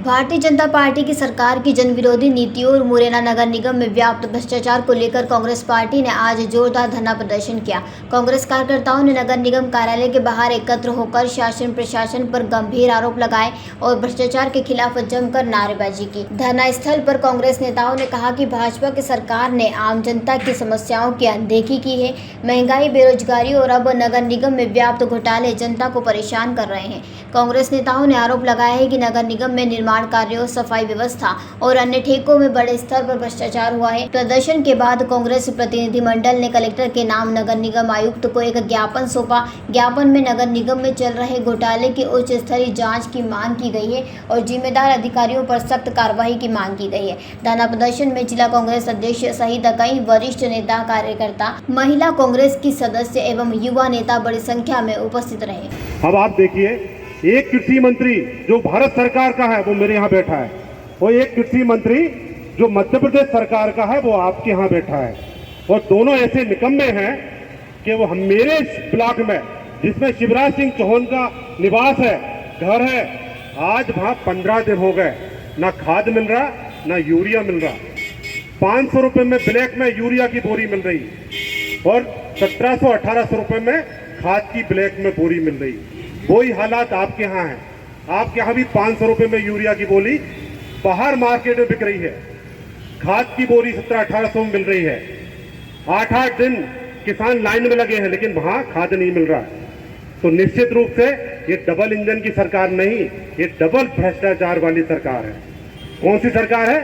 Bharatiya Janata party की सरकार की जनविरोधी नीतियों और मुरैना नगर निगम में व्याप्त भ्रष्टाचार को लेकर कांग्रेस पार्टी ने आज जोरदार धरना प्रदर्शन किया। कांग्रेस कार्यकर्ताओं ने नगर निगम कार्यालय के बाहर एकत्र होकर शासन प्रशासन पर गंभीर आरोप लगाए और भ्रष्टाचार के खिलाफ जमकर नारेबाजी की। धरना स्थल पर कांग्रेस नेताओं ने कहा कि भाजपा की सरकार ने आम जनता की समस्याओं की अनदेखी की है। महंगाई, बेरोजगारी और अब नगर निगम में व्याप्त घोटाले जनता को परेशान कर रहे हैं। कांग्रेस नेताओं ने आरोप लगाया है कि नगर निगम में निर्माण कार्यों, सफाई व्यवस्था और अन्य ठेकों में बड़े स्तर पर भ्रष्टाचार हुआ है। प्रदर्शन के बाद कांग्रेस प्रतिनिधिमंडल ने कलेक्टर के नाम नगर निगम आयुक्त को एक ज्ञापन सौंपा। ज्ञापन में नगर निगम में चल रहे घोटाले की उच्च स्तरीय जांच की मांग की गई है और जिम्मेदार अधिकारियों पर सख्त कार्रवाई की मांग की गई है। धरना प्रदर्शन में जिला कांग्रेस अध्यक्ष सहित कई वरिष्ठ नेता, कार्यकर्ता, महिला कांग्रेस की सदस्य एवं युवा नेता बड़ी संख्या में उपस्थित रहे। अब आप देखिए, एक कृषि मंत्री जो भारत सरकार का है वो मेरे यहाँ बैठा है, और एक कृषि मंत्री जो मध्य प्रदेश सरकार का है वो आपके यहाँ बैठा है, और दोनों ऐसे निकम्मे हैं कि वो मेरे ब्लॉक में, जिसमें शिवराज सिंह चौहान का निवास है, घर है, आज वहाँ 15 दिन हो गए, ना खाद मिल रहा ना यूरिया मिल रहा। 500 रुपये में ब्लैक में यूरिया की बोरी मिल रही और 1700-1800 रुपये में खाद की ब्लैक में बोरी मिल रही। वही हालात आपके यहाँ है। आपके यहाँ भी 500 रुपये में यूरिया की बोरी बाहर मार्केट में बिक रही है, खाद की बोरी 1700-1800 में मिल रही है। 8-8 दिन किसान लाइन में लगे हैं, लेकिन वहाँ खाद नहीं मिल रहा। तो निश्चित रूप से ये डबल इंजन की सरकार नहीं, ये डबल भ्रष्टाचार वाली सरकार है। कौन सी सरकार है?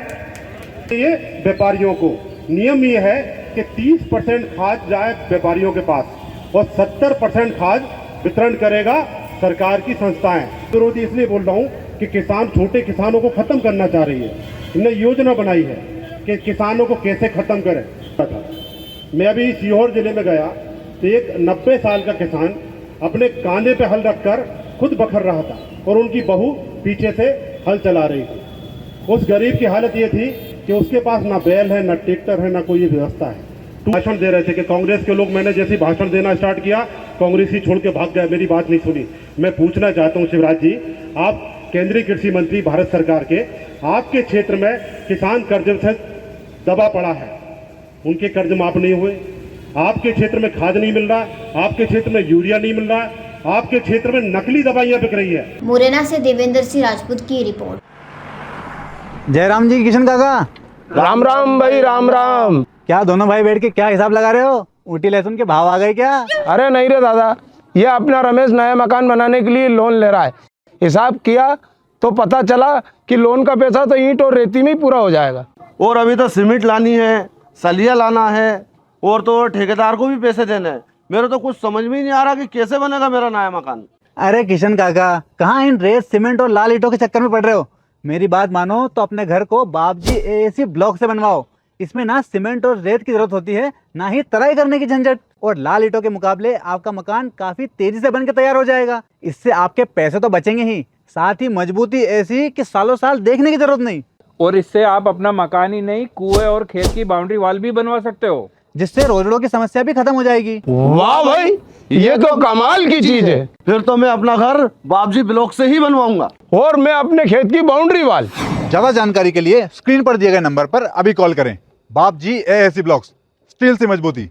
ये व्यापारियों को नियम ये है कि 30% खाद जाए व्यापारियों के पास और 70% खाद वितरण करेगा सरकार की संस्थाएं। विरोधी इसलिए बोल रहा हूँ कि किसान, छोटे किसानों को खत्म करना चाह रही है। इन्होंने योजना बनाई है कि किसानों को कैसे खत्म करें। मैं अभी सीहोर जिले में गया तो एक 90 साल का किसान अपने कांधे पे हल रखकर खुद बखर रहा था और उनकी बहू पीछे से हल चला रही थी। उस गरीब की हालत ये थी कि उसके पास ना बैल है, ना ट्रैक्टर है, ना कोई व्यवस्था है। भाषण दे रहे थे कि कांग्रेस के लोग, मैंने जैसे भाषण देना स्टार्ट किया कांग्रेस ही छोड़ के भाग गए, मेरी बात नहीं सुनी। मैं पूछना चाहता हूं शिवराज जी, आप केंद्रीय कृषि मंत्री भारत सरकार के, आपके क्षेत्र में किसान कर्ज से दबा पड़ा है, उनके कर्ज माफ नहीं हुए। आपके क्षेत्र में खाद नहीं मिल रहा, आपके क्षेत्र में यूरिया नहीं मिल रहा, आपके क्षेत्र में नकली दवाइयां बिक रही है। मुरैना से देवेंद्र सिंह राजपूत की रिपोर्ट। जयराम जी, किशन काका, राम राम भाई, राम राम। क्या दोनों भाई बैठ के क्या हिसाब लगा रहे हो? ऊटी लहसुन के भाव आ गए क्या? अरे नहीं रे दादा, ये अपना रमेश नया मकान बनाने के लिए लोन ले रहा है। हिसाब किया तो पता चला कि लोन का पैसा तो ईंट और रेती में ही पूरा हो जाएगा। और अभी तो सीमेंट लानी है, सलिया लाना है, और तो ठेकेदार को भी पैसे देने हैं। मेरे तो कुछ समझ में ही नहीं आ रहा कि कैसे बनेगा मेरा नया मकान। अरे किशन काका, कहाँ इन रेत, सीमेंट और लाल ईंटों के चक्कर में पड़ रहे हो? मेरी बात मानो तो अपने घर को बाबजी एएसी ब्लॉक से बनवाओ। इसमें ना सीमेंट और रेत की जरूरत होती है, ना ही तराई करने की झंझट, और लाल ईंटों के मुकाबले आपका मकान काफी तेजी से बनकर तैयार हो जाएगा। इससे आपके पैसे तो बचेंगे ही, साथ ही मजबूती ऐसी कि सालों साल देखने की जरूरत नहीं। और इससे आप अपना मकान ही नहीं, कुएं और खेत की बाउंड्री वॉल भी बनवा सकते हो, जिससे रोजड़ों की समस्या भी खत्म हो जाएगी। वाह भाई, ये तो कमाल की चीज है। फिर तो मैं अपना घर बाबजी ब्लॉक से ही बनवाऊंगा। और मैं अपने खेत की बाउंड्री वाल। ज्यादा जानकारी के लिए स्क्रीन पर दिए गए नंबर पर अभी कॉल करें। बाबजी एएसी ब्लॉक्स, स्टील से मजबूती।